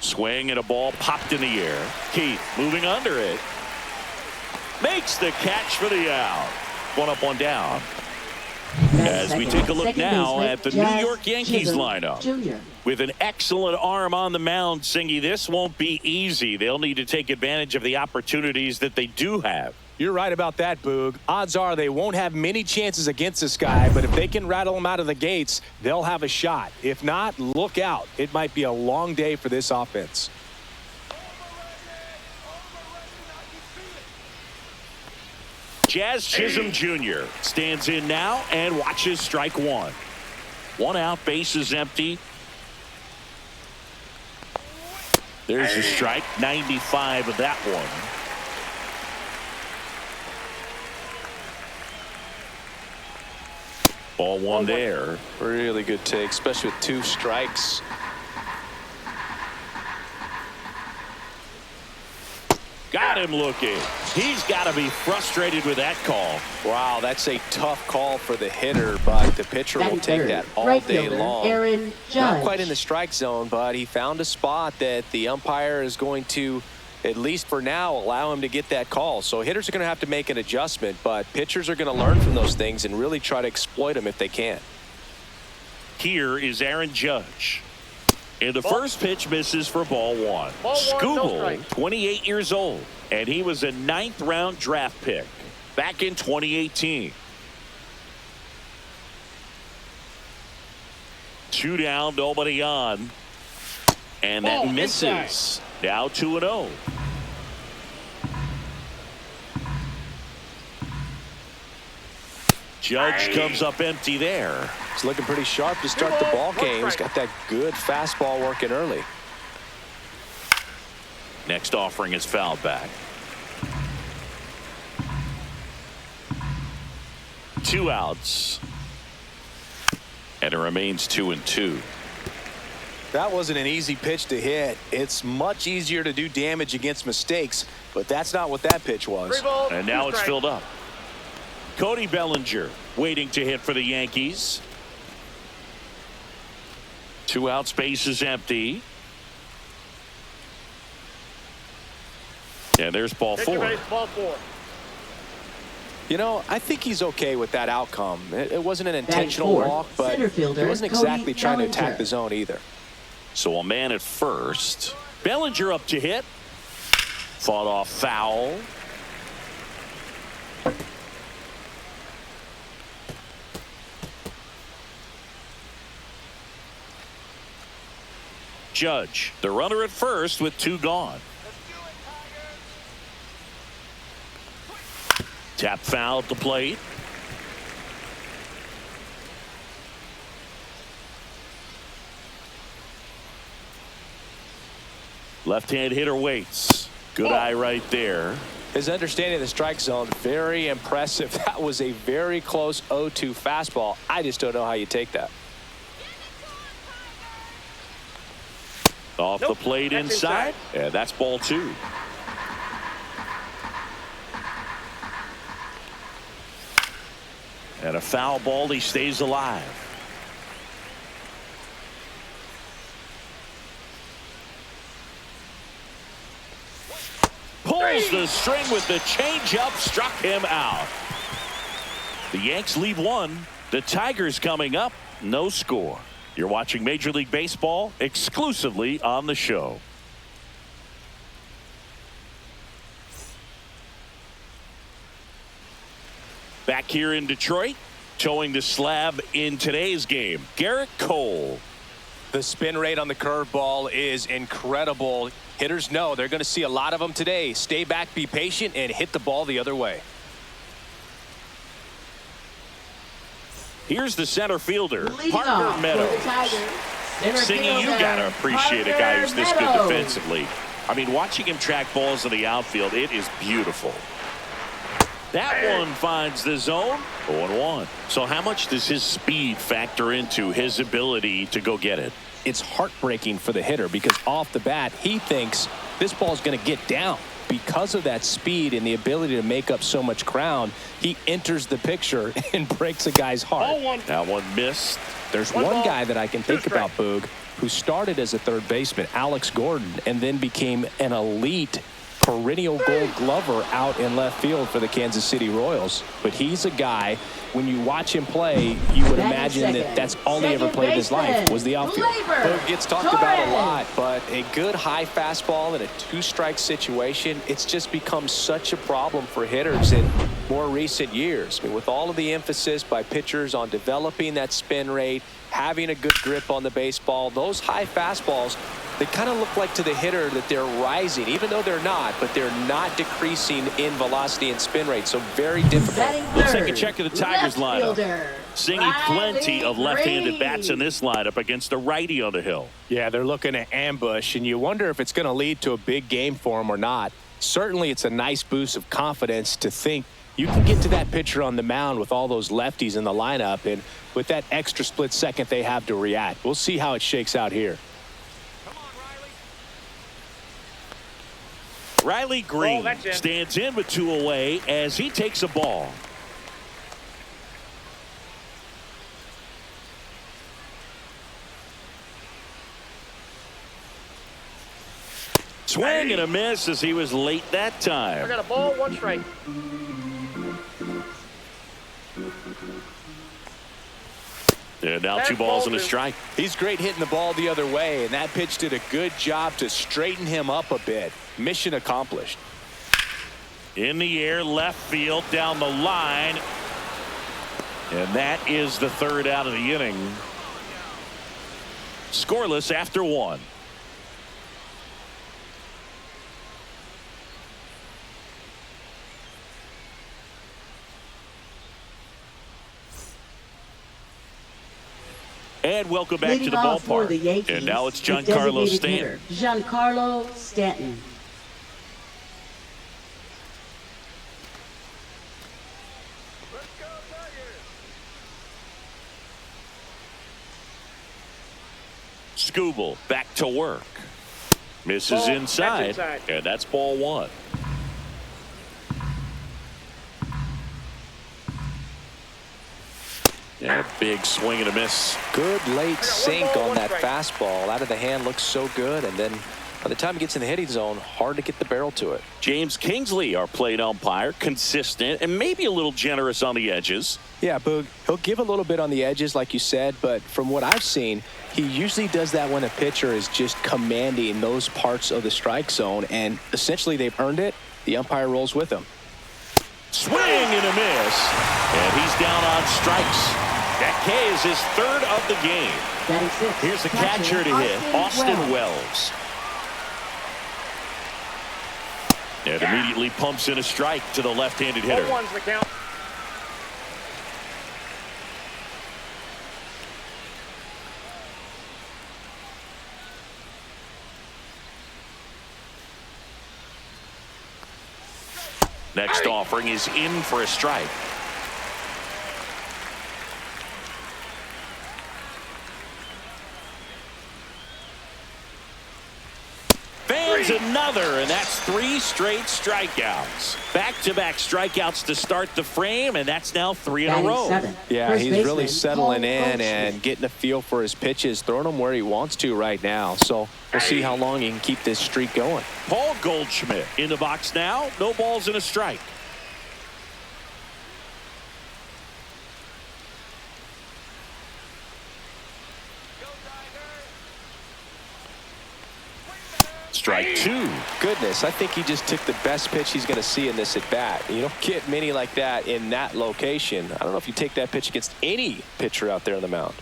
Swing and a ball popped in the air. Keith moving under it. Makes the catch for the out. One up, one down. As we take a look now at the New York Yankees lineup. With an excellent arm on the mound, Singy, this won't be easy. They'll need to take advantage of the opportunities that they do have. You're right about that, Boog. Odds are they won't have many chances against this guy, but if they can rattle him out of the gates, they'll have a shot. If not, look out. It might be a long day for this offense. Jazz Chisholm Jr. stands in now and watches strike one. One out, base is empty. There's a strike, 95 of that one. Ball one there. Really good take, especially with 2 strikes. Got him looking. He's got to be frustrated with that call. Wow, that's a tough call for the hitter, but the pitcher will take that all day long. Not quite in the strike zone, but he found a spot that the umpire is going to, at least for now, allow him to get that call. So hitters are going to have to make an adjustment, but pitchers are going to learn from those things and really try to exploit them if they can. Here is Aaron Judge. And the first pitch misses for ball one. Skubal, 28 years old, and he was a 9th-round draft pick back in 2018. 2 down, nobody on. And that misses. Now 2-0. Judge comes up empty there. He's looking pretty sharp to start the ball game. He's got that good fastball working early. Next offering is fouled back. 2 outs. And it remains 2-2. That wasn't an easy pitch to hit. It's much easier to do damage against mistakes, but that's not what that pitch was. And now it's filled up. Cody Bellinger waiting to hit for the Yankees. 2 outs, base is empty. And there's ball 4. You know, I think he's okay with that outcome. It wasn't an intentional walk, but he wasn't exactly trying to attack the zone either. So a man at first. Bellinger up to hit. Fought off foul. Judge, the runner at first with 2 gone. Tap foul at the plate. Left-hand hitter waits. Good eye right there. His understanding of the strike zone, very impressive. That was a very close 0-2 fastball. I just don't know how you take that. Off the plate inside. Yeah, that's ball 2. And a foul ball. He stays alive. Pulls the string with the changeup. Struck him out. The Yanks leave 1. The Tigers coming up. No score. You're watching Major League Baseball exclusively on the show. Back here in Detroit, towing the slab in today's game, Garrett Cole. The spin rate on the curveball is incredible. Hitters know they're going to see a lot of them today. Stay back, be patient, and hit the ball the other way. Here's the center fielder, Parker Meadows. Singy, you got to appreciate a guy who's this good defensively. I mean, watching him track balls in the outfield, it is beautiful. That one finds the zone. 0-1. So how much does his speed factor into his ability to go get it? It's heartbreaking for the hitter because off the bat, he thinks this ball's going to get down. because of that speed and the ability to make up so much ground, he enters the picture and breaks a guy's heart. That one missed. There's one guy that I can think about, Boog, who started as a third baseman, Alex Gordon, and then became an elite perennial Gold Glover out in left field for the Kansas City Royals. But he's a guy, when you watch him play, you would imagine that that's all he ever played in his life was the outfield. Boog gets talked about a lot, but a good high fastball in a two-strike situation, it's just become such a problem for hitters in more recent years. I mean, with all of the emphasis by pitchers on developing that spin rate, having a good grip on the baseball, those high fastballs, they kind of look like to the hitter that they're rising, even though they're not, but they're not decreasing in velocity and spin rate. So very difficult. Let's take a check of the Tigers lineup. Seeing plenty of left-handed bats in this lineup against a righty on the hill. Yeah, they're looking to ambush, and you wonder if it's going to lead to a big game for them or not. Certainly, it's a nice boost of confidence to think you can get to that pitcher on the mound with all those lefties in the lineup, and with that extra split second they have to react. We'll see how it shakes out here. Riley Green stands in with 2 away as he takes a ball. Swing and a miss as he was late that time. I got a ball, 1 strike. And now 2 balls and a strike. He's great hitting the ball the other way, and that pitch did a good job to straighten him up a bit. Mission accomplished. In the air, left field, down the line. And that is the 3rd out of the inning. Scoreless after 1. And welcome back to the ballpark. The Yankees, and now it's Giancarlo Stanton. Giancarlo Stanton. Skubal back to work. Misses inside, and that's ball 1. Yeah, big swing and a miss. Good late sink on that fastball. Out of the hand, looks so good, and then by the time he gets in the hitting zone, hard to get the barrel to it. James Kingsley, our plate umpire, consistent and maybe a little generous on the edges. Yeah, Boog, he'll give a little bit on the edges, like you said, but from what I've seen, he usually does that when a pitcher is just commanding those parts of the strike zone, and essentially they've earned it. The umpire rolls with him. Swing and a miss, and he's down on strikes. That K is his 3rd of the game. Here's the catcher to hit, Austin Wells. And immediately pumps in a strike to the left-handed hitter. 1-1's the count. Next offering is in for a strike. Fans another, and that's 3 straight strikeouts. Back-to-back strikeouts to start the frame, and that's now 3 in a row. Yeah, he's really settling in and getting a feel for his pitches, throwing them where he wants to right now. So we'll see how long he can keep this streak going. Paul Goldschmidt in the box now. No balls and a strike. Strike 2. Goodness, I think he just took the best pitch he's going to see in this at-bat. You don't get many like that in that location. I don't know if you take that pitch against any pitcher out there on the mound.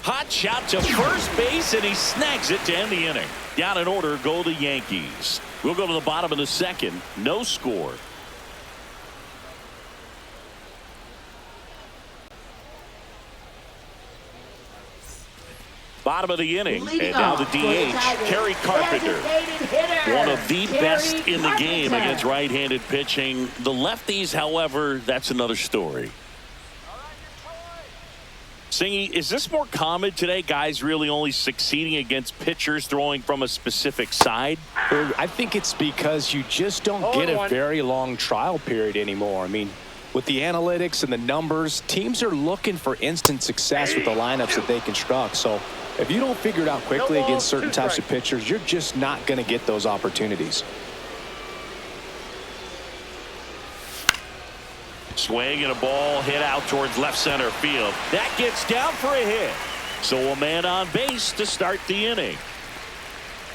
Hot shot to first base, and he snags it to end the inning. Down in order go the Yankees. We'll go to the bottom of the 2nd. No score. Bottom of the inning, and now the DH, Kerry Carpenter. One of the best in the game against right-handed pitching. The lefties, however, that's another story. Singy, is this more common today? Guys really only succeeding against pitchers throwing from a specific side? I think it's because you just don't get a very long trial period anymore. I mean, with the analytics and the numbers, teams are looking for instant success with the lineups that they construct. So if you don't figure it out quickly against certain types of pitchers, you're just not going to get those opportunities. Swing and a ball hit out towards left center field. That gets down for a hit. So a man on base to start the inning.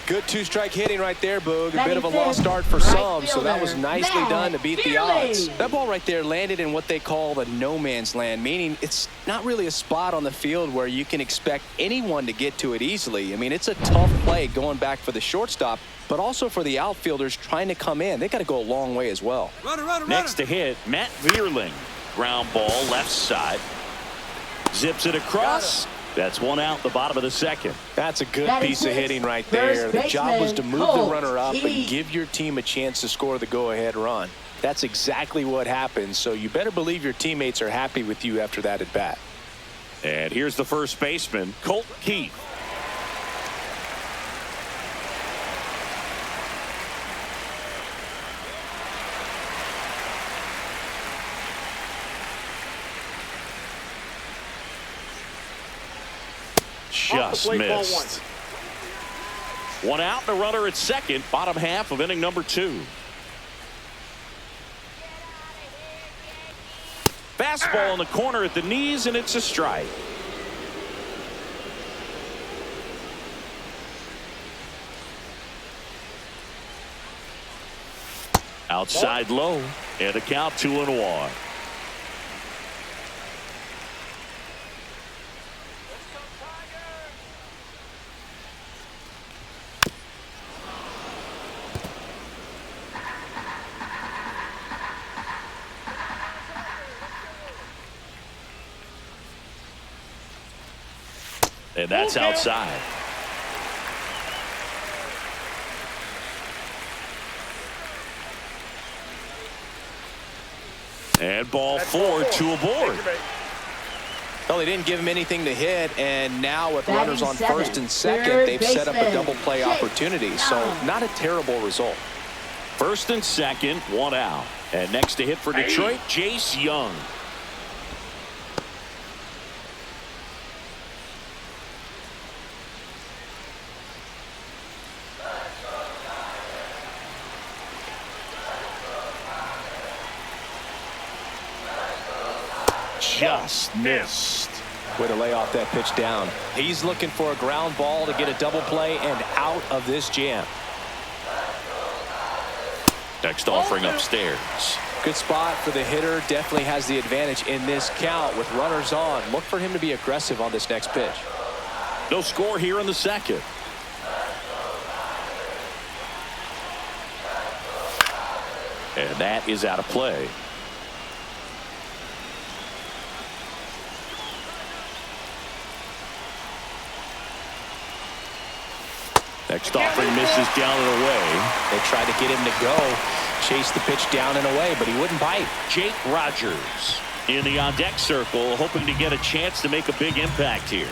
Good two-strike hitting right there, Boog. A bit of a lost start for some, so that was nicely done to beat the odds. That ball right there landed in what they call the no man's land, meaning it's not really a spot on the field where you can expect anyone to get to it easily. I mean, it's a tough play going back for the shortstop, but also for the outfielders trying to come in. They got to go a long way as well. Next to hit, Matt Vierling. Ground ball left side. Zips it across. That's one out the bottom of the second. That's a good piece of hitting right there. The job was to move the runner up and give your team a chance to score the go-ahead run. That's exactly what happened, so you better believe your teammates are happy with you after that at bat. And here's the first baseman, Colt Keith. Just missed. One out and a runner at second. Bottom half of inning number 2. Fastball in the corner at the knees, and it's a strike. Outside low, and a count 2-1. And that's outside. And ball 4, 2 aboard. Well, they didn't give him anything to hit, and now with runners on first and second, they've set up a double play opportunity. So not a terrible result. First and second, 1 out. And next to hit for Detroit, Jace Young. Just missed. Way to lay off that pitch down. He's looking for a ground ball to get a double play and out of this jam. Next offering upstairs. Good spot for the hitter. Definitely has the advantage in this count with runners on. Look for him to be aggressive on this next pitch. No score here in the second. And that is out of play. Next offering misses down and away. They tried to get him to go. Chase the pitch down and away, but he wouldn't bite. Jake Rogers in the on-deck circle, hoping to get a chance to make a big impact here.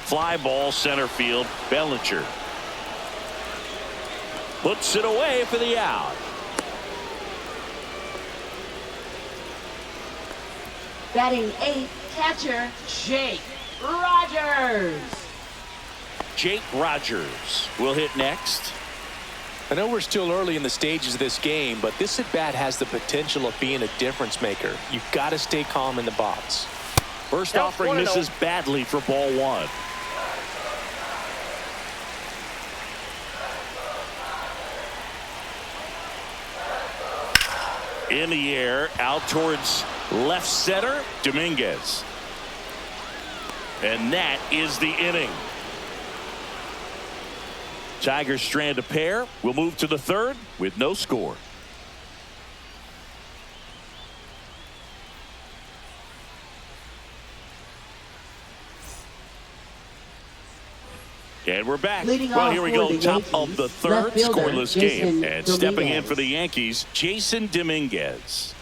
Fly ball center field, Bellinger. Puts it away for the out. Batting 8th, catcher Jake Rogers. Jake Rogers will hit next. I know we're still early in the stages of this game, but this at bat has the potential of being a difference maker. You've got to stay calm in the box. First offering misses badly for ball 1. In the air, out towards left center, Dominguez. And that is the inning. Tigers strand a pair. We'll move to the third with no score. And we're back. Well, here we go. Top of the third, scoreless game. And stepping in for the Yankees, Jason Dominguez.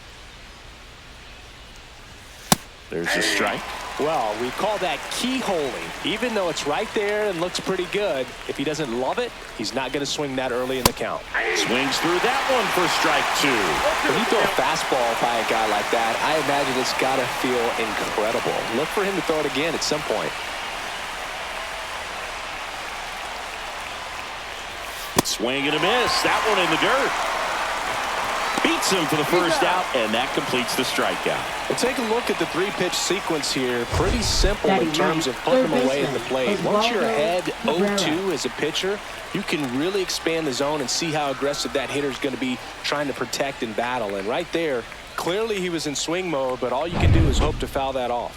There's a strike. Well, we call that keyholing. Even though it's right there and looks pretty good, if he doesn't love it, he's not going to swing that early in the count. Swings through that one for strike 2. When you throw a fastball by a guy like that, I imagine it's got to feel incredible. Look for him to throw it again at some point. Swing and a miss. That one in the dirt. Beats him for the first out, and that completes the strikeout. Well, take a look at the 3-pitch sequence here. Pretty simple in terms of putting them away at the plate. Once you're ahead 0-2 as a pitcher, you can really expand the zone and see how aggressive that hitter is going to be trying to protect and battle. And right there, clearly he was in swing mode, but all you can do is hope to foul that off.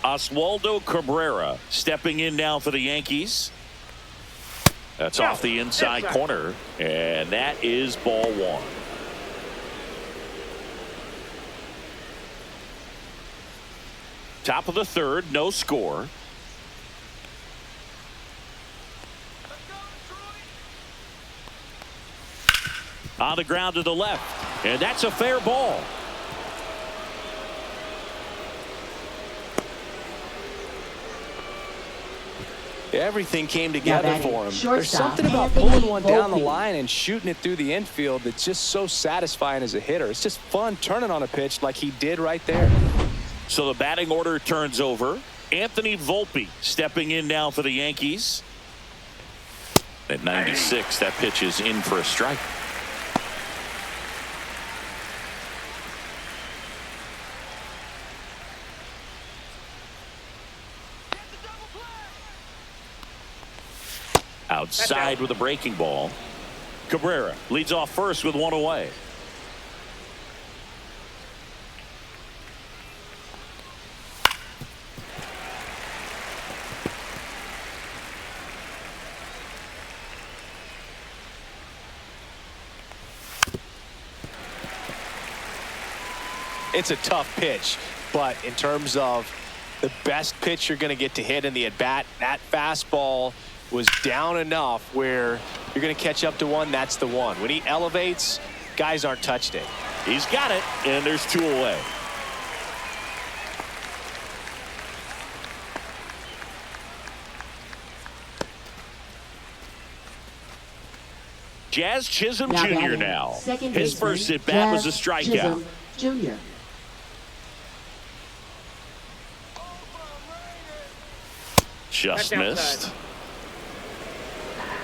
Oswaldo Cabrera stepping in now for the Yankees. That's off the inside corner, and that is ball 1. Top of the third, no score. On the ground to the left, and that's a fair ball. Everything came together for him. There's something about pulling one down the line and shooting it through the infield that's just so satisfying as a hitter. It's just fun turning on a pitch like he did right there. So the batting order turns over. Anthony Volpe stepping in now for the Yankees. At 96, that pitch is in for a strike. Outside with a breaking ball. Cabrera leads off first with 1 away. It's a tough pitch, but in terms of the best pitch you're going to get to hit in the at-bat, that fastball was down enough where you're going to catch up to one. That's the one. When he elevates, guys aren't touched it. He's got it, and there's 2 away. Jazz Chisholm Jr. now. His first at bat was a strikeout. Jr. Just missed.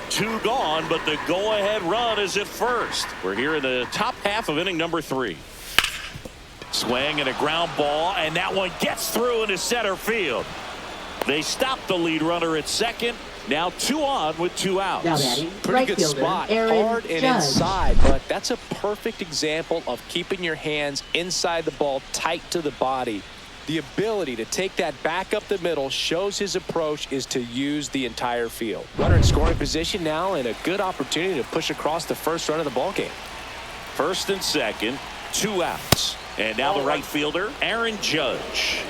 2 gone, but the go-ahead run is at first. We're here in the top half of inning number 3. Swing and a ground ball, and that one gets through into center field. They stop the lead runner at second. Now 2 on with 2 outs. Pretty good spot. Hard and inside, but that's a perfect example of keeping your hands inside the ball, tight to the body. The ability to take that back up the middle shows his approach is to use the entire field. Runner in scoring position now, and a good opportunity to push across the first run of the ballgame. First and second, 2 outs. And now the right fielder, Aaron Judge.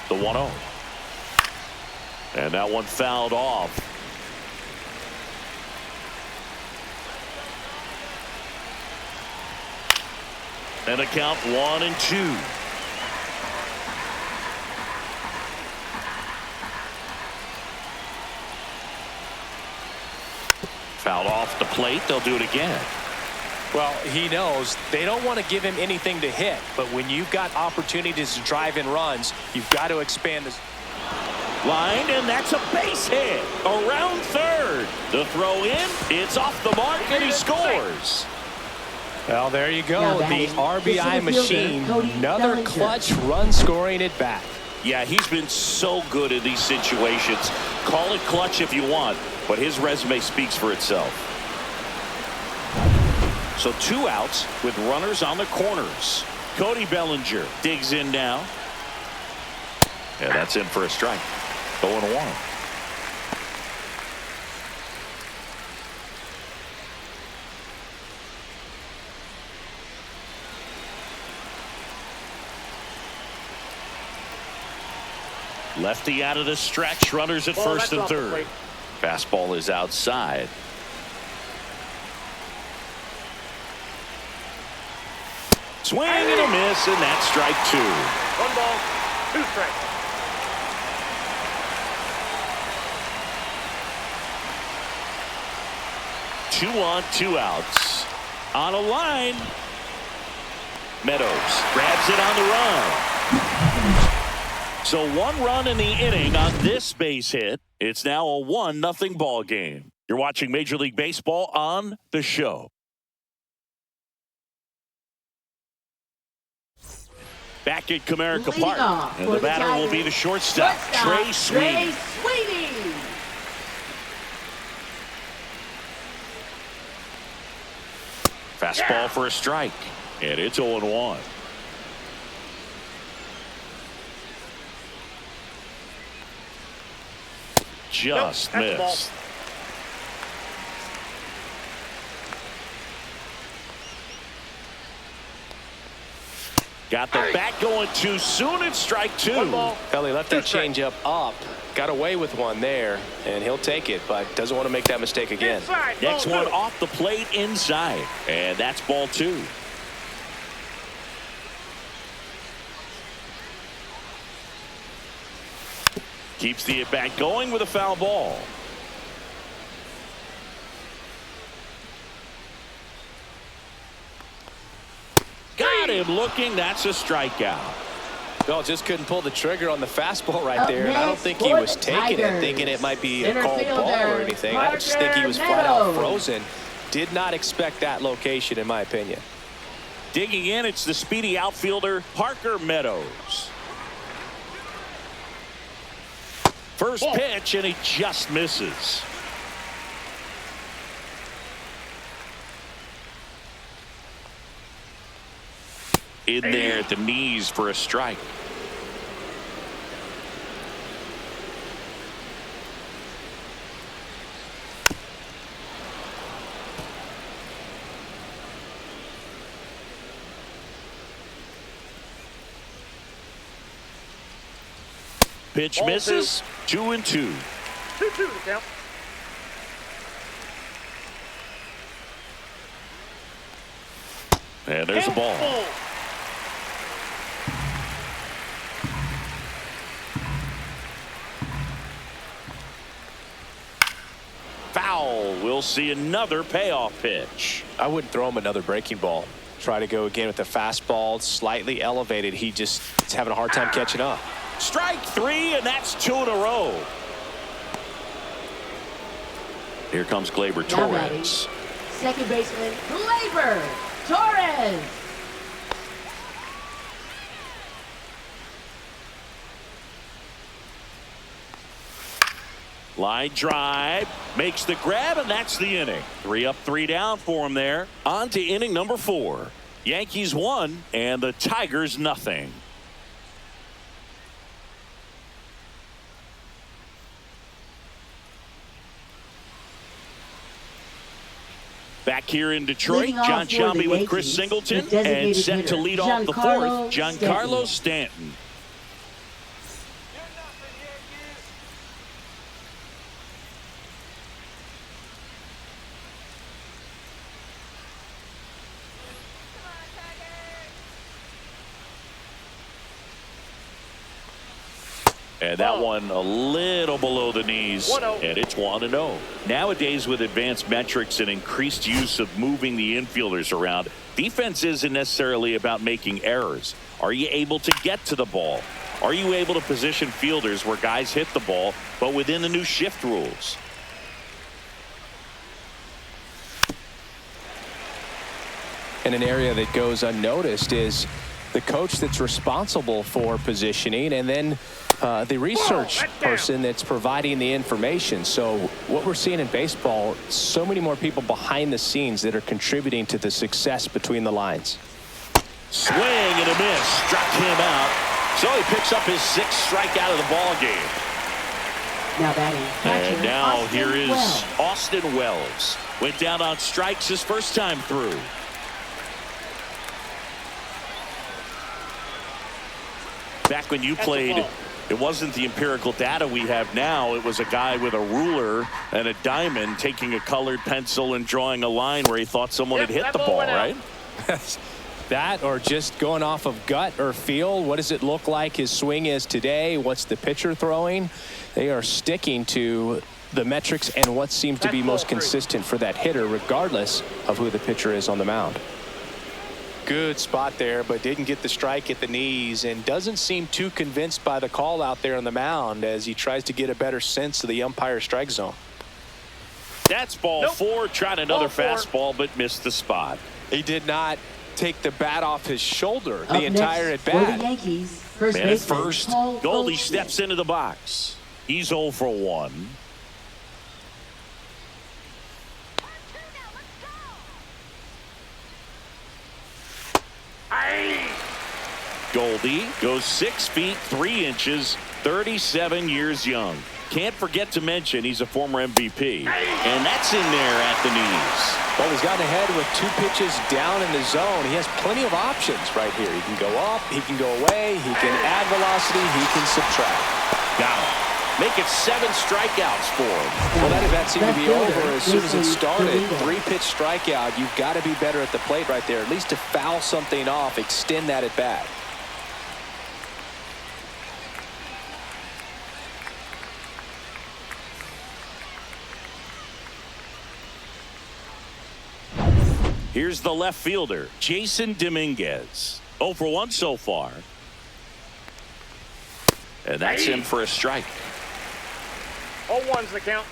The 1-0. And that one fouled off. And a count 1-2. Fouled off the plate. They'll do it again. Well, he knows they don't want to give him anything to hit, but when you've got opportunities to drive in runs, you've got to expand this. Line, and that's a base hit around third. The throw in, it's off the mark, and he scores. Well, there you go. The RBI machine. Another clutch run scoring at bat. Yeah, he's been so good in these situations. Call it clutch if you want, but his resume speaks for itself. So 2 outs with runners on the corners. Cody Bellinger digs in now. Yeah, that's in for a strike. 0-1. Lefty out of the stretch. Runners at first and third. Fastball is outside. Swing and a miss, and that's strike 2. 1 ball, 2 strikes. Two on, 2 outs. On a line. Meadows grabs it on the run. So 1 run in the inning on this base hit. It's now a 1-0 ball game. You're watching Major League Baseball on The Show. Back at Comerica Park, and the batter will be the shortstop, Trey Sweeney. Fastball for a strike, and it's 0-1. Just missed. Got the bat going too soon. It's strike 2. Well, he left that changeup up. Got away with one there, and he'll take it, but doesn't want to make that mistake again. Next one off the plate inside, and that's ball 2. Keeps the at-bat going with a foul ball. Got him looking. That's a strikeout. Well, just couldn't pull the trigger on the fastball right there, and I don't think he was taking it thinking it might be a called ball or anything. I just think he was flat out frozen. Did not expect that location, in my opinion. Digging in, it's the speedy outfielder, Parker Meadows. First pitch, and he just misses. In there at the knees for a strike. Pitch misses. 2-2. 2-2 to count. And there's the ball. Foul. We'll see another payoff pitch. I wouldn't throw him another breaking ball. Try to go again with the fastball, slightly elevated. He just is having a hard time catching up. Strike 3, and that's 2 in a row. Here comes Gleyber Torres. Second baseman, Gleyber Torres. Line drive, makes the grab, and that's the inning. 3 up, 3 down for him there. On to inning number 4. Yankees 1 and the Tigers nothing. Back here in Detroit, John Shelby with Chris Singleton, and set to lead off the 4th, Giancarlo Stanton. And that one a little below the knees, and it's 1-0. Nowadays, with advanced metrics and increased use of moving the infielders around, defense isn't necessarily about making errors. Are you able to get to the ball? Are you able to position fielders where guys hit the ball, but within the new shift rules? And an area that goes unnoticed is the coach that's responsible for positioning, and then the research person that's providing the information. So what we're seeing in baseball, so many more people behind the scenes that are contributing to the success between the lines. Swing and a miss, struck him out. So he picks up his 6th strikeout of the ball game. Now batting catcher, and now Austin here is Wells. Austin Wells. Went down on strikes his first time through. Back when you played It wasn't the empirical data we have now. It was a guy with a ruler and a diamond taking a colored pencil and drawing a line where he thought someone had hit the ball, right? That, or just going off of gut or feel. What does it look like his swing is today? What's the pitcher throwing? They are sticking to the metrics and what seems to be most consistent for that hitter, regardless of who the pitcher is on the mound. Good spot there, but didn't get the strike at the knees, and doesn't seem too convinced by the call out there on the mound as he tries to get a better sense of the umpire strike zone. That's ball four. Tried another fastball, but missed the spot. He did not take the bat off his shoulder Up the entire next, at for bat. the Yankees, first Man at baseman, first. Paul Goldie Goldschmidt. steps into the box. He's 0 for 1. Goldie goes 6 feet 3 inches, 37 years young. Can't forget to mention he's a former MVP. And that's in there at the knees. Well, he's gotten ahead with 2 pitches down in the zone. He has plenty of options right here. He can go up, he can go away, he can add velocity, he can subtract. Got him. Make it 7 strikeouts for him. Well, that event seemed to be over as soon as it started. 3-pitch strikeout. You've got to be better at the plate right there, at least to foul something off, extend that at bat. Here's the left fielder, Jason Dominguez. 0 for 1 so far. And that's in for a strike. 0-1's the count.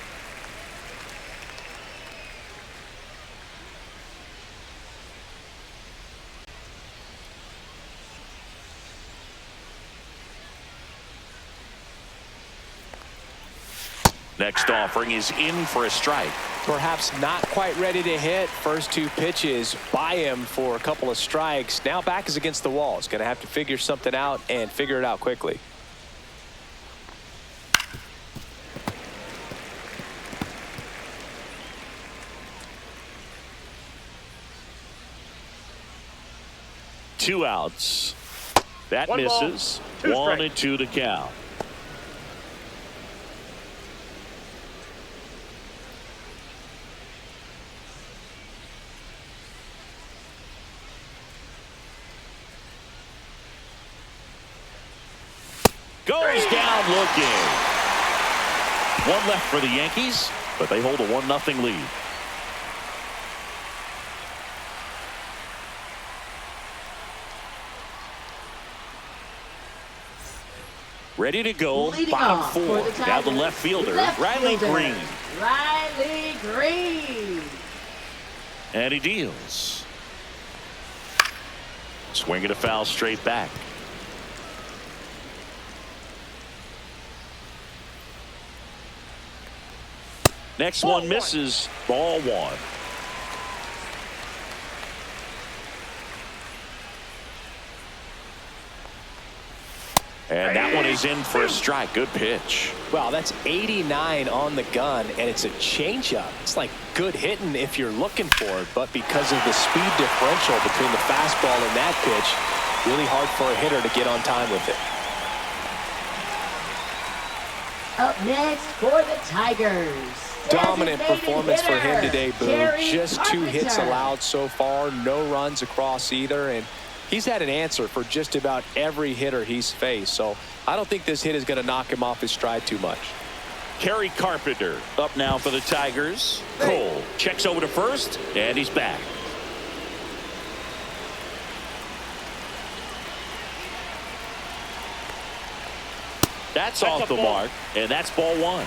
Next offering is in for a strike. Perhaps not quite ready to hit. First 2 pitches by him for a couple of strikes. Now back is against the wall. He's going to have to figure something out and figure it out quickly. Two outs. That 1 ball, misses. 2 1 strikes. and 2 to count. Goes down looking. 1 left for the Yankees, but they hold a 1-0 lead. Ready to go. Leading Bottom off 4. for the Now the Tigers, left fielder, left Riley fielder, Green. Riley Green. And he deals. Swing and a foul straight back. Next one misses. Ball 1. And that one is in for a strike. Good pitch. Well, that's 89 on the gun, and it's a changeup. It's like good hitting if you're looking for it, but because of the speed differential between the fastball and that pitch, really hard for a hitter to get on time with it. Up next for the Tigers. Dominant Designated performance for him hitter, today, Boo. Gary Just 2 hits Carpenter. allowed so far, no runs across either, and he's had an answer for just about every hitter he's faced, so I don't think this hit is going to knock him off his stride too much. Gary Carpenter up now for the Tigers. Cole checks over to first, and he's back. That's off the mark, and that's ball 1.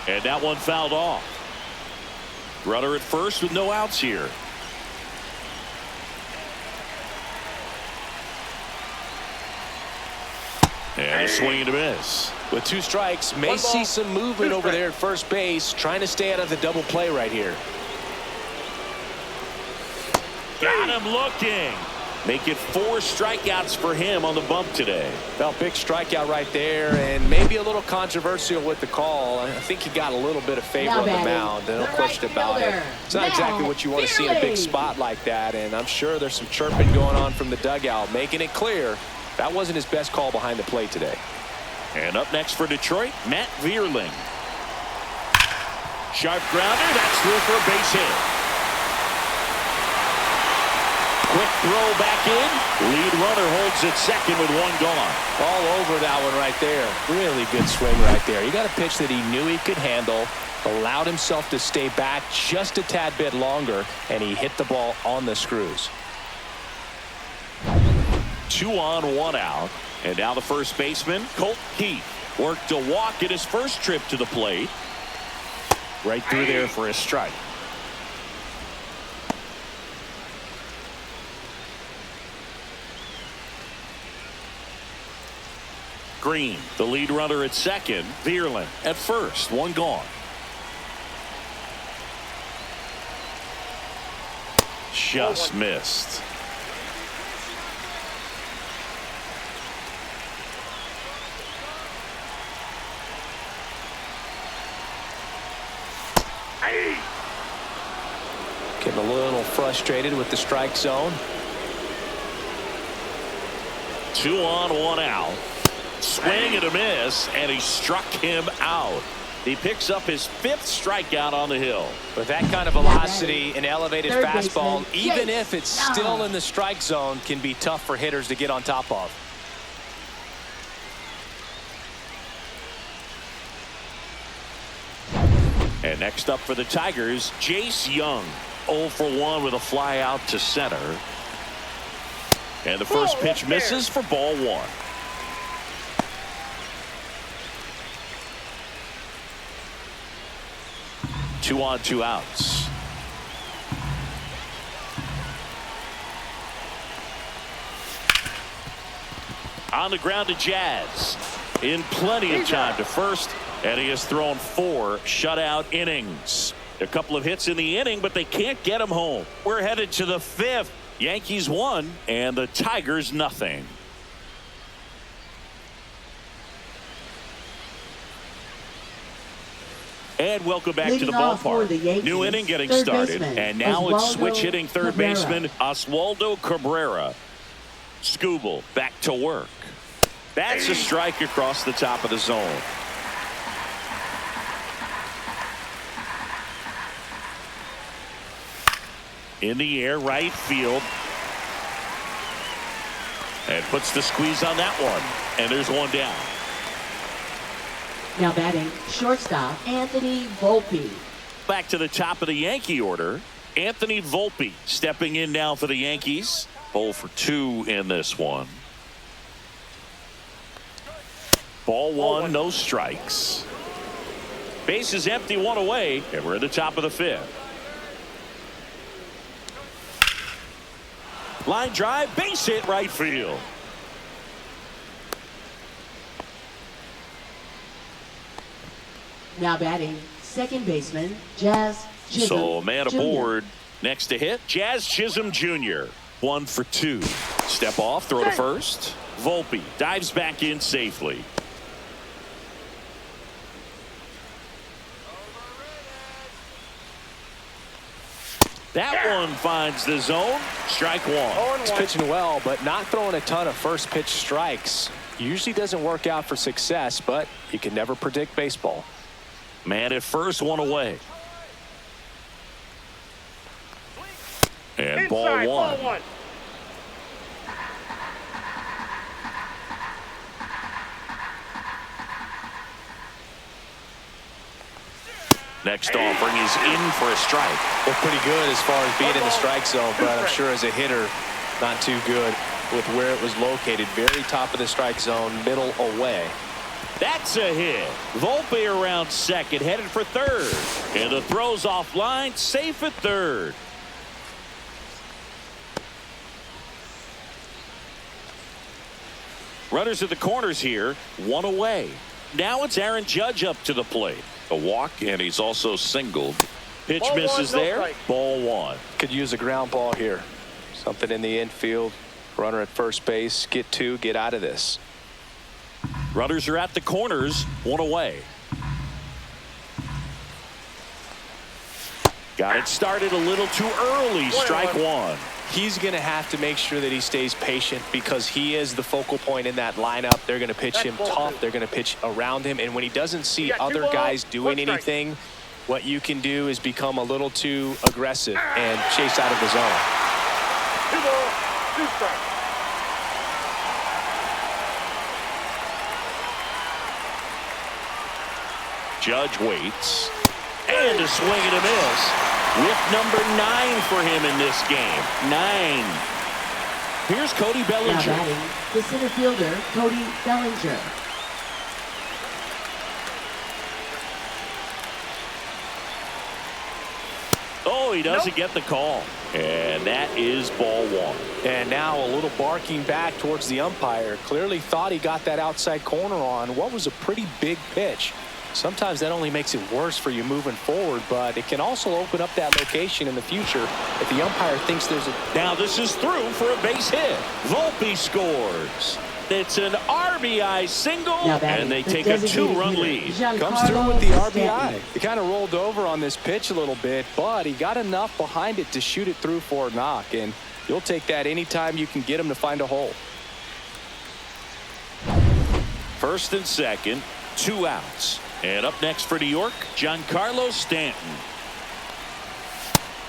And that one fouled off. Runner at first with no outs here. And a swing and a miss. With 2 strikes, may 1 ball, see some movement 2 over strikes. there at first base, trying to stay out of the double play right here. Got him looking. Make it 4 strikeouts for him on the bump today. Well, big strikeout right there, and maybe a little controversial with the call. I think he got a little bit of favor on the mound. No question about it. It's not exactly what you want to see in a big spot like that, and I'm sure there's some chirping going on from the dugout, making it clear that wasn't his best call behind the plate today. And up next for Detroit, Matt Vierling. Sharp grounder, that's through for a base hit. Quick throw back in. Lead runner holds at second with 1 gone. All over that one right there. Really good swing right there. He got a pitch that he knew he could handle, allowed himself to stay back just a tad bit longer, and he hit the ball on the screws. 2 on, 1 out. And now the first baseman, Colt Keith, worked a walk in his first trip to the plate. Right through there for a strike. Green, the lead runner at second. Vierling at first. 1 gone. Just missed. Getting a little frustrated with the strike zone. 2 on, 1 out. Swing and a miss, and he struck him out. He picks up his 5th strikeout on the hill. With that kind of velocity, an elevated fastball, even if it's still in the strike zone, can be tough for hitters to get on top of. And next up for the Tigers, Jace Young. 0 for 1 with a fly out to center. And the first pitch misses for ball 1. Two on, 2 outs. On the ground to Jazz. In plenty of time to first, and he has thrown 4 shutout innings. A couple of hits in the inning, but they can't get him home. We're headed to the 5th. Yankees 1 and the Tigers nothing. And welcome back to the ballpark. New inning getting started, and now it's switch hitting third baseman Oswaldo Cabrera. Skubal back to work. That's a strike across the top of the zone. In the air, right field. And puts the squeeze on that one. And there's 1 down. Now batting, shortstop, Anthony Volpe. Back to the top of the Yankee order. Anthony Volpe stepping in now for the Yankees. 0 for 2 in this one. Ball 1, no strikes. Base is empty, 1 away, and we're at the top of the 5th. Line drive, base hit, right field. Now batting, second baseman, Jazz Chisholm. So a man aboard. Next to hit, Jazz Chisholm Jr. 1 for 2. Step off, throw to first. Volpe dives back in safely. That one finds the zone. Strike 1. He's pitching well, but not throwing a ton of first pitch strikes. Usually doesn't work out for success, but you can never predict baseball. Man at first, 1 away. And ball 1. Next offering is in for a strike. Well, pretty good as far as being in the strike zone, but I'm sure as a hitter, not too good with where it was located. Very top of the strike zone, middle away. That's a hit. Volpe around second, headed for third. And the throw's offline, safe at third. Runners at the corners here, 1 away. Now it's Aaron Judge up to the plate. A walk, and he's also singled. Pitch Ball misses 1, no there. strike. Ball 1. Could use a ground ball here. Something in the infield. Runner at first base. Get two. Get out of this. Runners are at the corners. One away. Got it started a little too early. Strike one. He's going to have to make sure that he stays patient because he is the focal point in that lineup. They're going to pitch him tough. They're going to pitch around him. And when he doesn't see other guys doing anything, what you can do is become a little too aggressive and chase out of the zone. 2 balls, 2 strikes. Judge waits. And a swing and a miss. With number 9 for him in this game. 9. Here's Cody Bellinger. Now batting, the center fielder, Cody Bellinger. Oh, he doesn't get the call. And that is ball 1. And now a little barking back towards the umpire. Clearly thought he got that outside corner on what was a pretty big pitch. Sometimes that only makes it worse for you moving forward, but it can also open up that location in the future if the umpire thinks there's a... Now this is through for a base hit. Volpe scores. It's an RBI single, and they take a 2-run lead. Comes through with the RBI. He kind of rolled over on this pitch a little bit, but he got enough behind it to shoot it through for a knock, and you'll take that anytime you can get him to find a hole. First and second, 2 outs. And up next for New York, Giancarlo Stanton.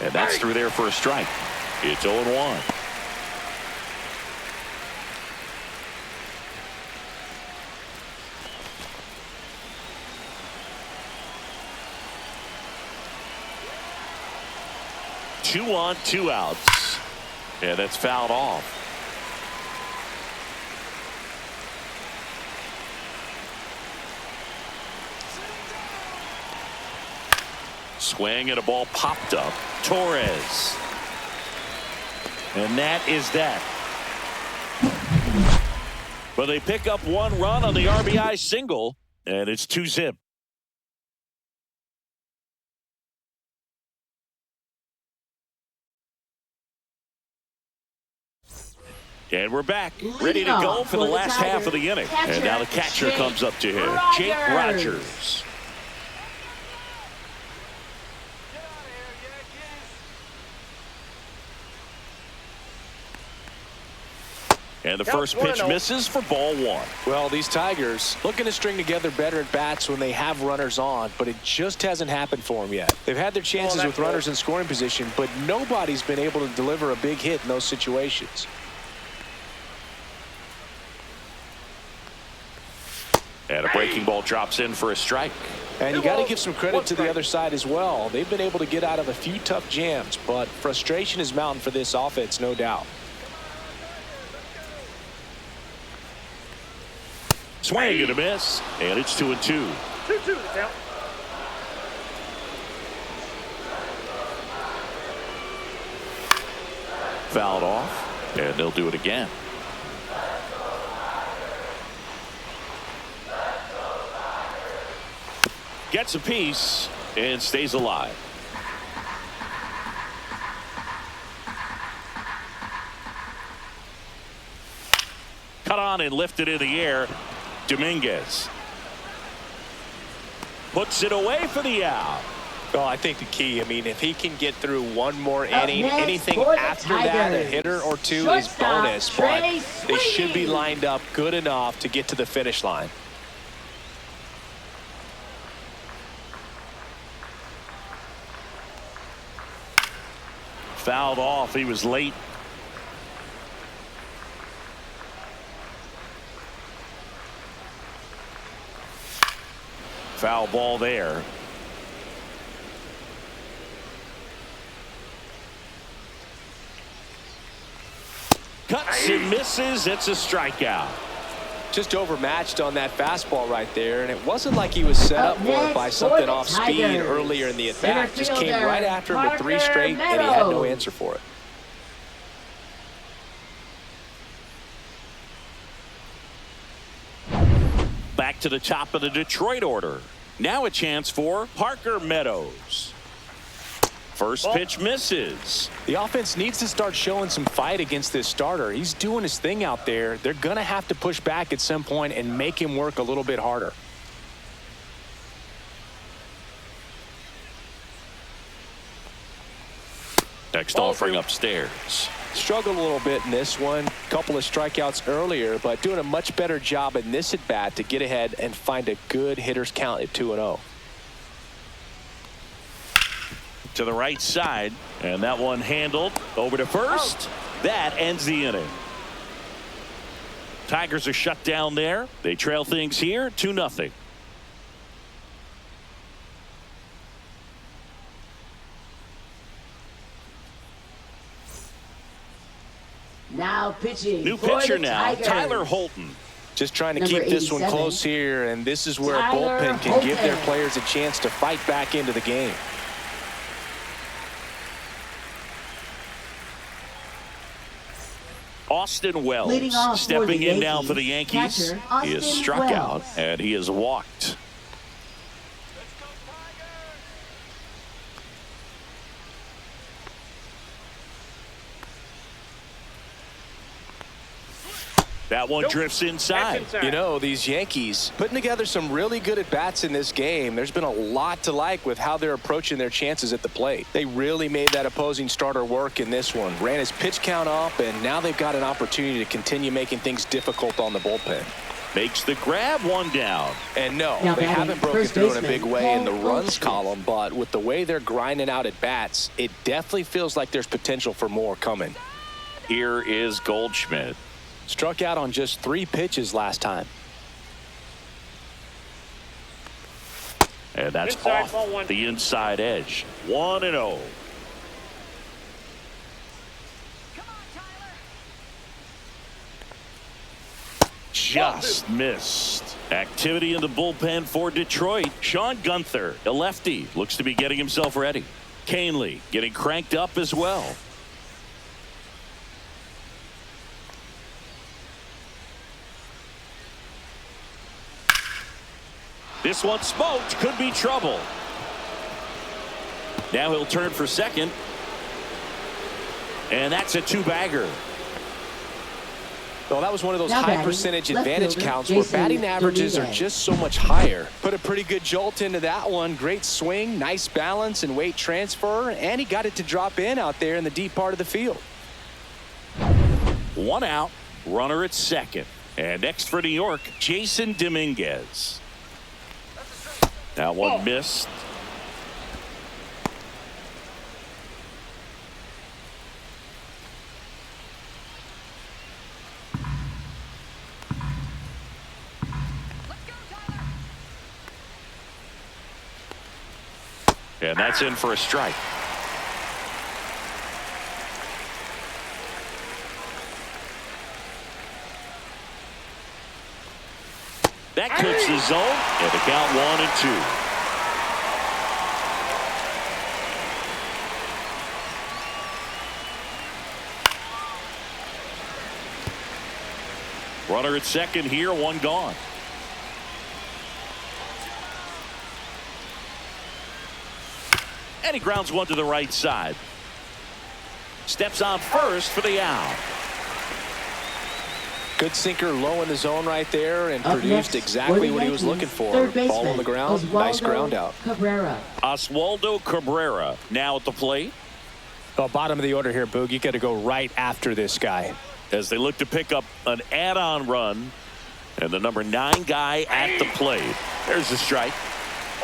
And that's through there for a strike. It's 0-1. Two on, 2 outs. And that's fouled off. Swing and a ball popped up. Torres. And that is that. But they pick up 1 run on the RBI single, and it's 2-zip. And we're back, ready to go for the last half of the inning. And now the catcher comes up to him, Jake Rogers. And the first pitch misses for ball 1. Well, these Tigers looking to string together better at bats when they have runners on, but it just hasn't happened for them yet. They've had their chances with runners in scoring position, but nobody's been able to deliver a big hit in those situations. And a breaking ball drops in for a strike. And you got to give some credit to the other side as well. They've been able to get out of a few tough jams, but frustration is mounting for this offense, no doubt. Swing and a miss, and it's 2-2. 2-2 the count. Fouled off, and they'll do it again. Gets a piece and stays alive. Cut on and lifted in the air. Dominguez puts it away for the out. Well, I think the key, if he can get through one more inning, anything after that, a hitter or two is bonus, but they should be lined up good enough to get to the finish line. Fouled off. He was late. Foul ball there. Cuts and misses. It's a strikeout. Just overmatched on that fastball right there, and it wasn't like he was set up for it by something off speed earlier in the at-bat. Just came right after him with 3 straight, and he had no answer for it. Back to the top of the Detroit order. Now a chance for Parker Meadows. First pitch misses. The offense needs to start showing some fight against this starter. He's doing his thing out there. They're going to have to push back at some point and make him work a little bit harder. Next offering upstairs. Struggled a little bit in this one. Couple of strikeouts earlier, but doing a much better job in this at bat to get ahead and find a good hitter's count at 2-0. To the right side, and that one handled over to first. That ends the inning. Tigers are shut down there. They trail things here 2-0. Now pitching. New for pitcher the now, Tigers. Tyler Holton. Just trying to Number keep this one 87, close here, and this is where Tyler a bullpen can give their Holton. players a chance to fight back into the game. Austin Leading Wells off for stepping the in now for the Yankees, Yankees. catcher, He is Austin struck out, Wells. and he is walked. That one drifts inside. You know, these Yankees putting together some really good at-bats in this game. There's been a lot to like with how they're approaching their chances at the plate. They really made that opposing starter work in this one. Ran his pitch count up, and now they've got an opportunity to continue making things difficult on the bullpen. Makes the grab, one down. And no, Now they batting, haven't broken first through in a baseman, big way in the Paul runs Goldschmidt. column, but with the way they're grinding out at bats, it definitely feels like there's potential for more coming. Here is Goldschmidt. Struck out on just 3 pitches last time. And that's Inside, ball off one. the inside edge. 1-0. Just missed. Activity in the bullpen for Detroit. Sean Gunther, a lefty, looks to be getting himself ready. Canely getting cranked up as well. This one smoked. Could be trouble. Now he'll turn for second. And that's a 2-bagger. Well, that was one of those Now high batting, percentage left advantage fielder, counts where Jason batting averages are Dominguez. just so much higher. Put a pretty good jolt into that one. Great swing, nice balance and weight transfer, and he got it to drop in out there in the deep part of the field. 1 out. Runner at second. And next for New York, Jason Dominguez. That one missed. And that's in for a strike. That clips the zone, and the count 1-2. Runner at second here, one gone. And he grounds one to the right side. Steps on first for the out. Good sinker low in the zone right there and Up produced next, exactly for the what he was Yankees, looking for. third Ball on baseman, the ground, nice Oswaldo ground out. Cabrera. Oswaldo Cabrera now at the plate. Well, bottom of the order here, Boog. You got to go right after this guy. As they look to pick up an add-on run. And the number 9 guy at the plate. There's the strike.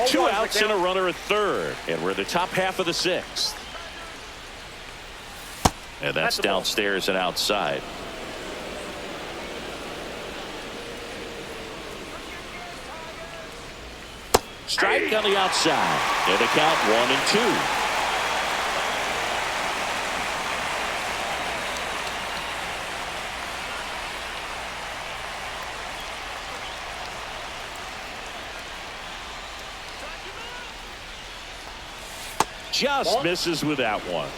2 outs and a runner at third. And we're in the top half of the 6th. And that's downstairs and outside. Strike on the outside. And the count 1-2. Just misses with that one.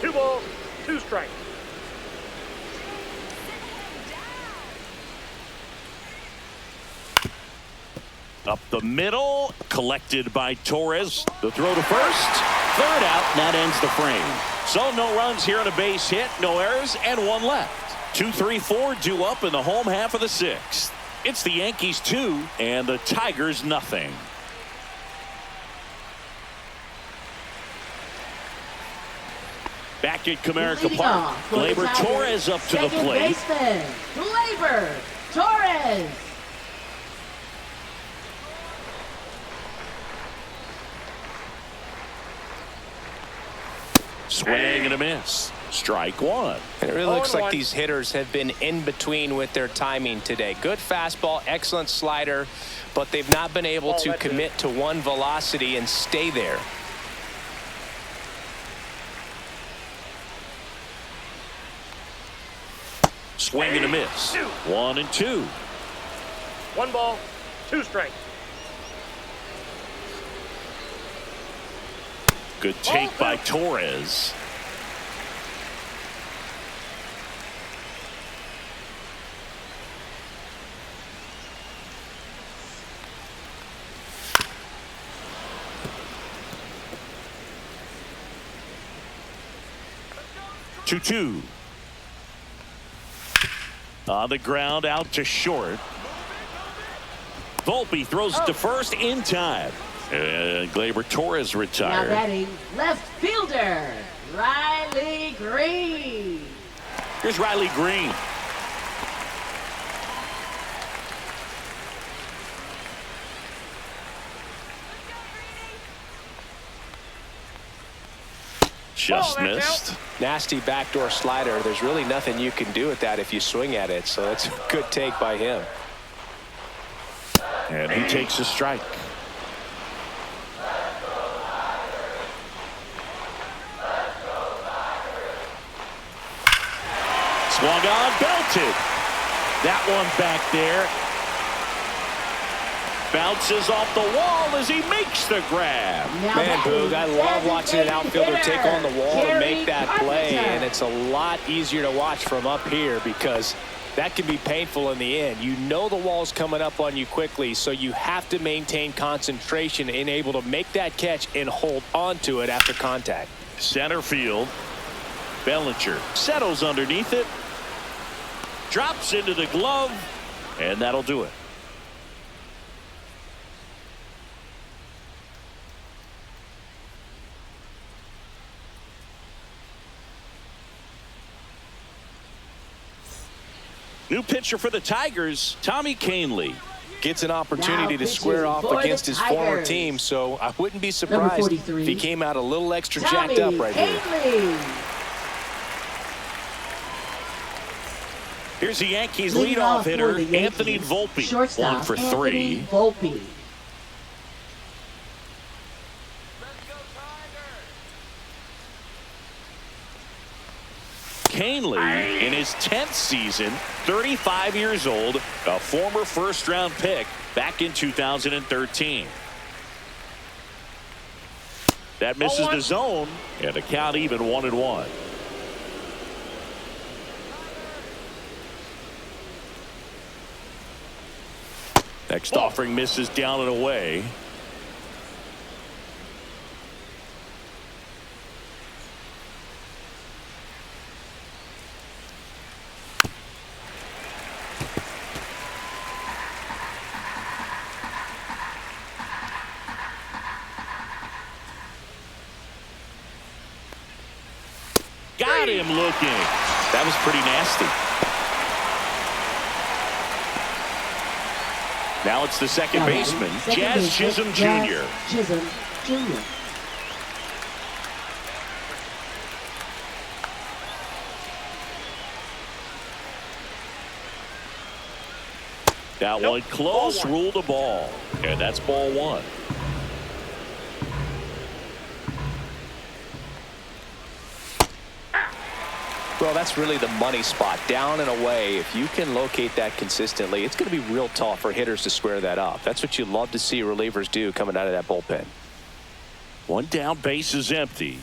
2 balls, 2 strikes. Up the middle, collected by Torres. The throw to first. Third out, and that ends the frame. So no runs here on a base hit, no errors, and one left. 2, 3, 4 due up in the home half of the sixth. It's the Yankees 2 and the Tigers nothing. Back at Comerica Park, Gleyber Torres up to the plate. Baseman, Gleyber Torres. Swing and a miss. Strike one. And it really looks like these hitters have been in between with their timing today. Good fastball, excellent slider, but they've not been able to commit to one velocity and stay there. Swing and a miss. 1 and 2. 1 ball, 2 strikes. Good take by Torres. Two. On the ground, out to short. Volpe throws it to first in time. And Gleyber Torres retired. Now batting left fielder, Riley Green. Here's Riley Green. Just missed. Nasty backdoor slider. There's really nothing you can do with that if you swing at it. So that's a good take by him. And he takes a strike. Swung on, belted. That one back there. Bounces off the wall as he makes the grab. Man, Boog, I love watching an outfielder take on the wall and make that play. And it's a lot easier to watch from up here because that can be painful in the end. You know the wall's coming up on you quickly, so you have to maintain concentration and able to make that catch and hold on to it after contact. Center field. Bellinger settles underneath it. Drops into the glove, and that'll do it. New pitcher for the Tigers, Tommy Kahnle. Gets an opportunity to square off against his former team, so I wouldn't be surprised if he came out a little extra jacked up right here. Here's the Yankees leadoff hitter, Anthony Volpe. Shortstop, 1 for 3. Volpe. Kahnle in his 10th season, 35 years old, a former first-round pick back in 2013. That misses the zone, and the count even 1-1. Next offering misses down and away. Got him looking. That was pretty nasty. Now it's the second baseman, Jazz Chisholm Jr. Chisholm Jr. That one close, ruled a ball. And that's ball 1. Well, that's really the money spot, down and away. If you can locate that consistently, it's going to be real tough for hitters to square that up. That's what you love to see relievers do coming out of that bullpen. One down, base is empty.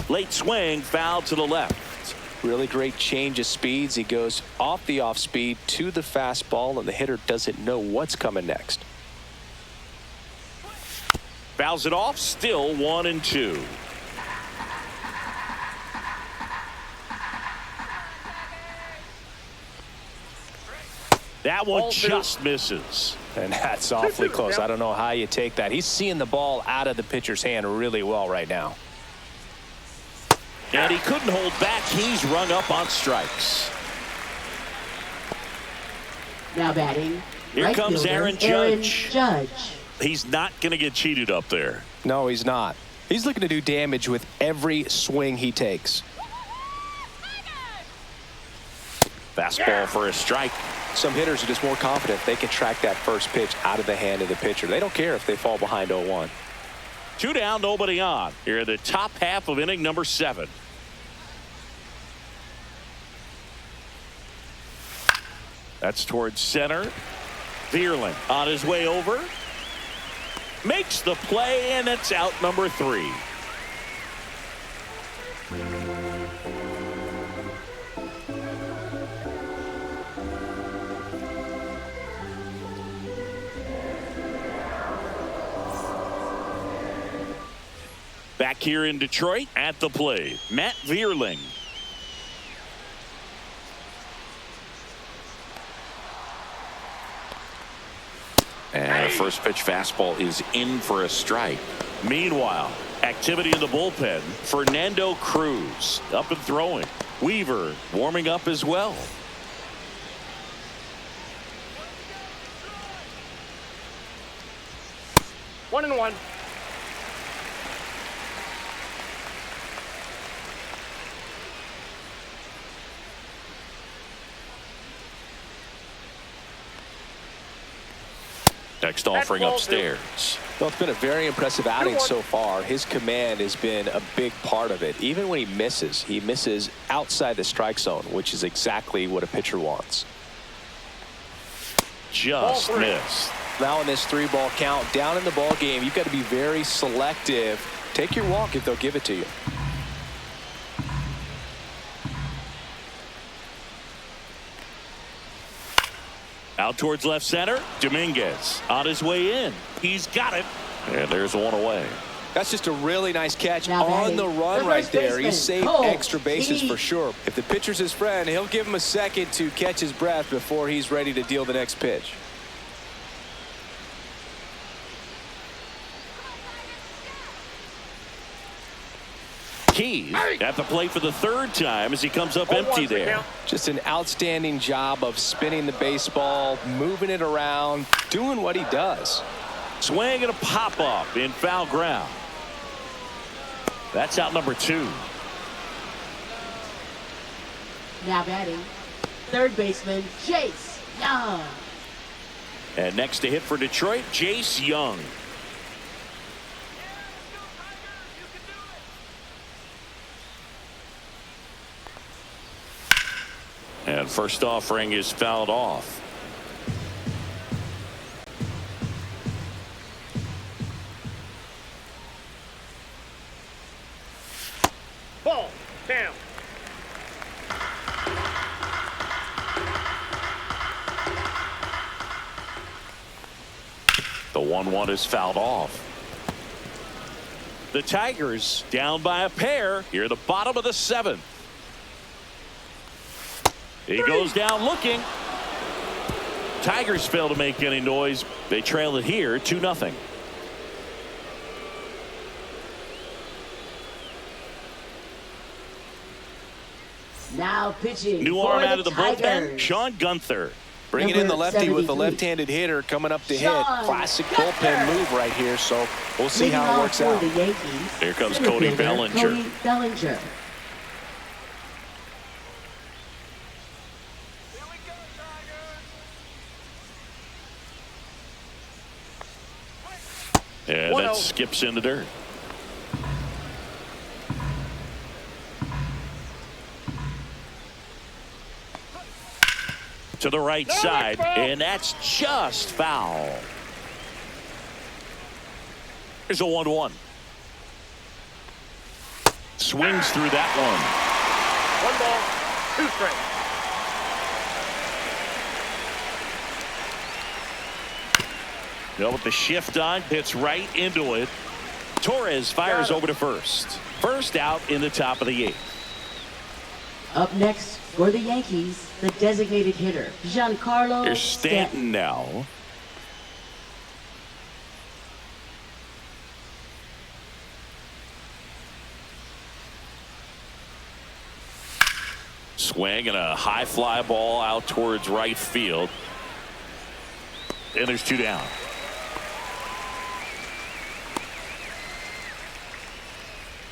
Late swing, foul to the left. Really great change of speeds. He goes off the off speed to the fastball, and the hitter doesn't know what's coming next. Fouls it off. Still 1-2. That one just misses. And that's awfully close. I don't know how you take that. He's seeing the ball out of the pitcher's hand really well right now. And he couldn't hold back. He's rung up on strikes. Now batting. Here right comes fielder, Aaron Judge. He's not going to get cheated up there. No, he's not. He's looking to do damage with every swing he takes. Fastball for a strike. Some hitters are just more confident they can track that first pitch out of the hand of the pitcher. They don't care if they fall behind 0-1. 2 down, nobody on. Here in the top half of inning number 7. That's towards center. Vierling on his way over. Makes the play, and it's out number 3. Back here in Detroit at the plate, Matt Vierling. And the first pitch fastball is in for a strike. Meanwhile, activity in the bullpen. Fernando Cruz up and throwing. Weaver warming up as well. One and one. Next offering upstairs. Well, it's been a very impressive outing so far. His command has been a big part of it. Even when he misses outside the strike zone, which is exactly what a pitcher wants. Just missed. Now in this 3-ball count, down in the ball game, you've got to be very selective. Take your walk if they'll give it to you. Out towards left center. Dominguez on his way in. He's got it. And there's one away. That's just a really nice catch now on the run right there. He saved Cole extra bases for sure. If the pitcher's his friend, he'll give him a second to catch his breath before he's ready to deal the next pitch. Keys at the plate for the 3rd time as he comes up empty there. Just an outstanding job of spinning the baseball, moving it around, doing what he does. Swing and a pop-up in foul ground. That's out number 2. Now batting. 3rd baseman, Chase Young. And next to hit for Detroit, Jace Young. And first offering is fouled off. Ball down. The 1-1 is fouled off. The Tigers down by a pair here at the bottom of the 7th. He goes down looking. Tigers fail to make any noise. They trail it here 2-0. Now pitching. New arm out of the bullpen. Sean Gunther. Bringing in the lefty with the left-handed hitter coming up to hit. Classic bullpen move right here, so we'll see how it works out. The Yankees, Here comes Cody Bellinger. Cody Bellinger. And that skips in the dirt. To the right side, and that's just foul. Here's a 1-1. Swings through that one. 1 ball, 2 strikes. With the shift on, hits right into it. Torres fires over to first. First out in the top of the 8th. Up next for the Yankees, the designated hitter, Giancarlo Here's Stanton now. Swing and a high fly ball out towards right field. And there's 2 down.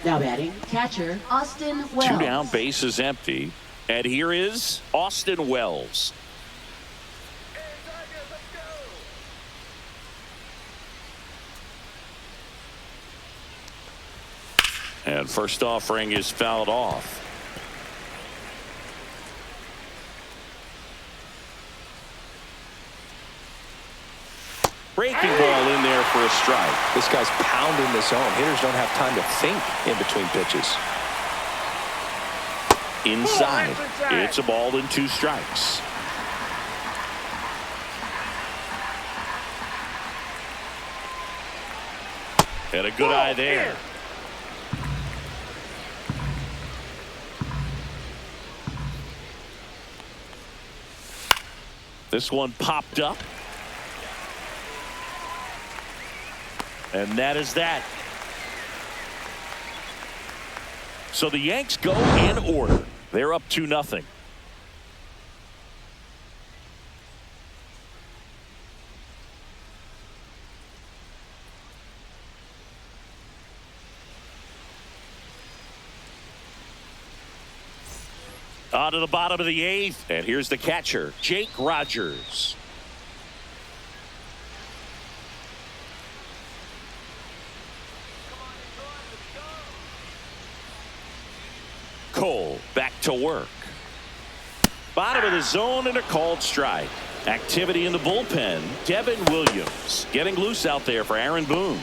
Now batting, catcher Austin Wells. 2 down, base is empty. And here is Austin Wells. And first offering is fouled off. Breaking ball in there for a strike. This guy's pounding the zone. Hitters don't have time to think in between pitches. Inside. It's a ball and 2 strikes. And a good eye there. This one popped up. And that is that. So the Yanks go in order. They're up 2-0. On to the bottom of the 8th. And here's the catcher, Jake Rogers. Cole back to work. Bottom of the zone and a called strike. Activity in the bullpen. Devin Williams getting loose out there for Aaron Boone.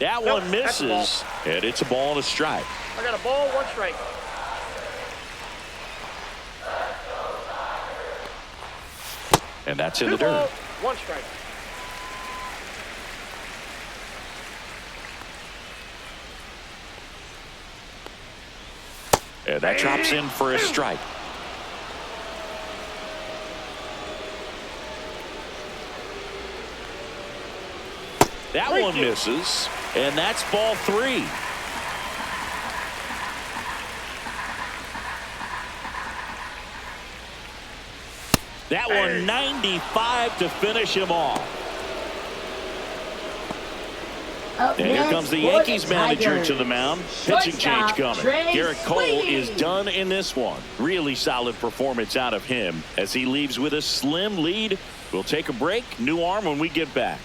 That one misses, and it's a ball and a strike. I got a ball, 1 strike. And that's in the 2 balls, dirt. 1 strike. And that drops in for a strike. That one misses, and that's ball 3. That one 95 to finish him off. And here comes the Yankees manager to the mound. Pitching change coming. Garrett Cole is done in this one. Really solid performance out of him as he leaves with a slim lead. We'll take a break. New arm when we get back.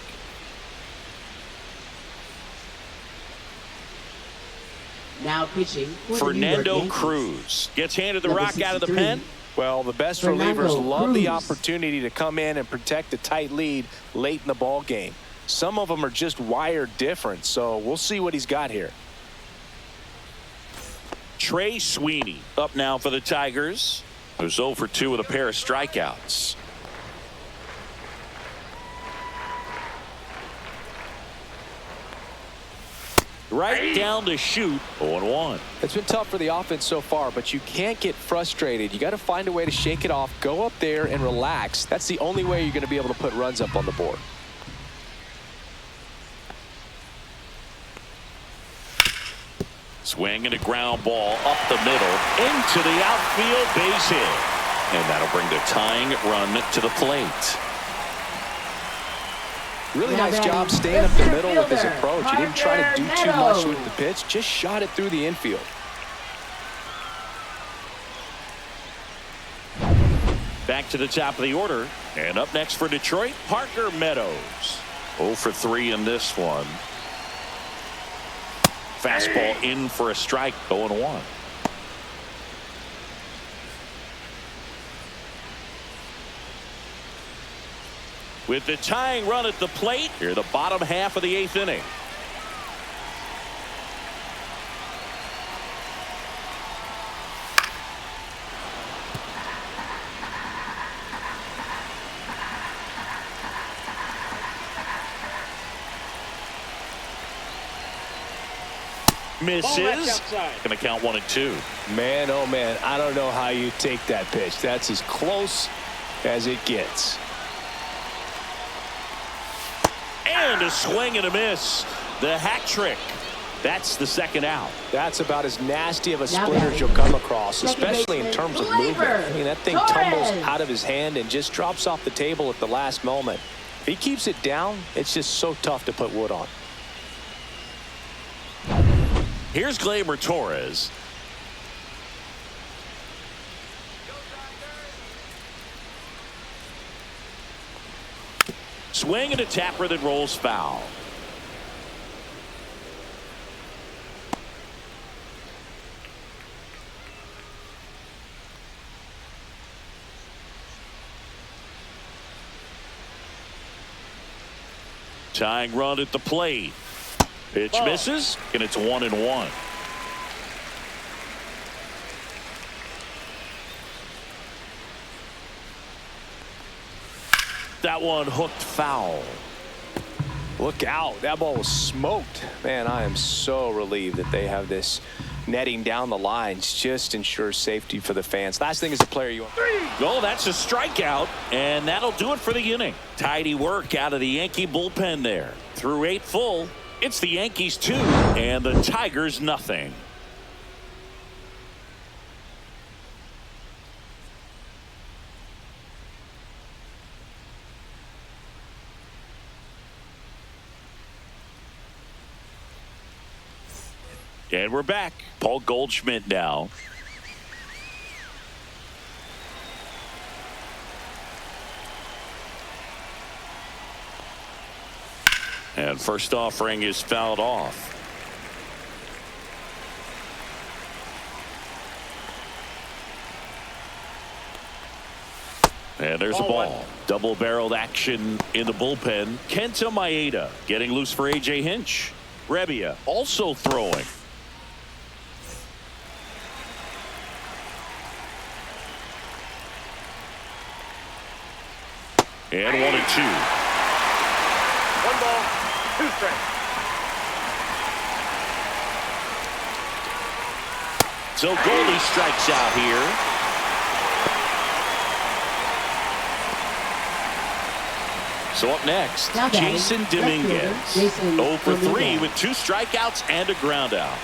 Now pitching for Fernando Cruz gets handed the rock out of the pen. Well, the best relievers love the opportunity to come in and protect a tight lead late in the ball game. Some of them are just wired different, so we'll see what he's got here. Trey Sweeney up now for the Tigers, who's 0 for 2 with a pair of strikeouts. Right down to shoot, 0-1. It's been tough for the offense so far, but you can't get frustrated. You got to find a way to shake it off, go up there and relax. That's the only way you're going to be able to put runs up on the board. Swing and a ground ball up the middle into the outfield, base hit. And that'll bring the tying run to the plate. Really nice job staying up the middle with his approach. He didn't try to do too much with the pitch, just shot it through the infield. Back to the top of the order. And up next for Detroit, Parker Meadows. 0 for 3 in this one. Fastball in for a strike, 0-1. With the tying run at the plate, here the bottom half of the 8th inning. Misses. Gonna count 1-2. Man, oh man, I don't know how you take that pitch. That's as close as it gets. And a swing and a miss. The hat trick. That's the second out. That's about as nasty of a split as you'll come across, especially in terms of movement. I mean, that thing tumbles out of his hand and just drops off the table at the last moment. If he keeps it down, it's just so tough to put wood on. Here's Gleyber Torres. Swing and a tapper that rolls foul. Tying run at the plate. Pitch misses, and it's 1-1. That one hooked foul. Look out. That ball was smoked. Man, I am so relieved that they have this netting down the lines. Just ensures safety for the fans. Last thing is a player you want. Well, that's a strikeout, and that'll do it for the inning. Tidy work out of the Yankee bullpen there. Through 8 full, it's the Yankees 2 and the Tigers nothing. And we're back. Paul Goldschmidt now. And first offering is fouled off. And there's a ball. Double-barreled action in the bullpen. Kenta Maeda getting loose for A.J. Hinch. Rebbia also throwing. And 1-2. 1 ball, 2 strikes. So Goldie strikes out here. So up next, Jason Dominguez. 0 for 3 with 2 strikeouts and a ground out.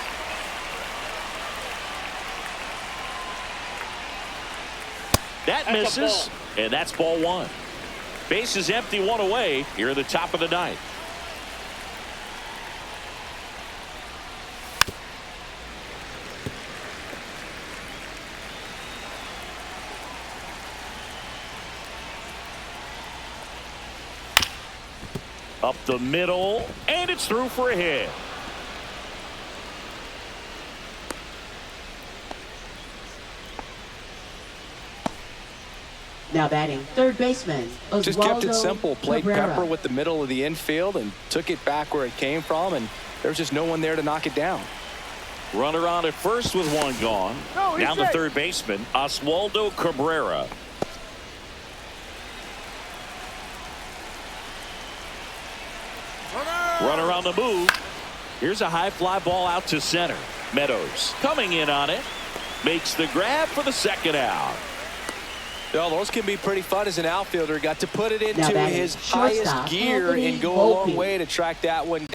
That misses, and that's ball 1. Base is empty, 1 away here at the top of the 9th. Up the middle, and it's through for a hit. Now batting third baseman Oswaldo Just kept it simple. Played Cabrera. Pepper with the middle of the infield and took it back where it came from, and there was just no one there to knock it down. Runner on at first with 1 gone. Down the third baseman, Oswaldo Cabrera. Runner on the move. Here's a high fly ball out to center. Meadows coming in on it. Makes the grab for the second out. Well, those can be pretty fun as an outfielder. Got to put it into Now his highest gear and go a long way to track that one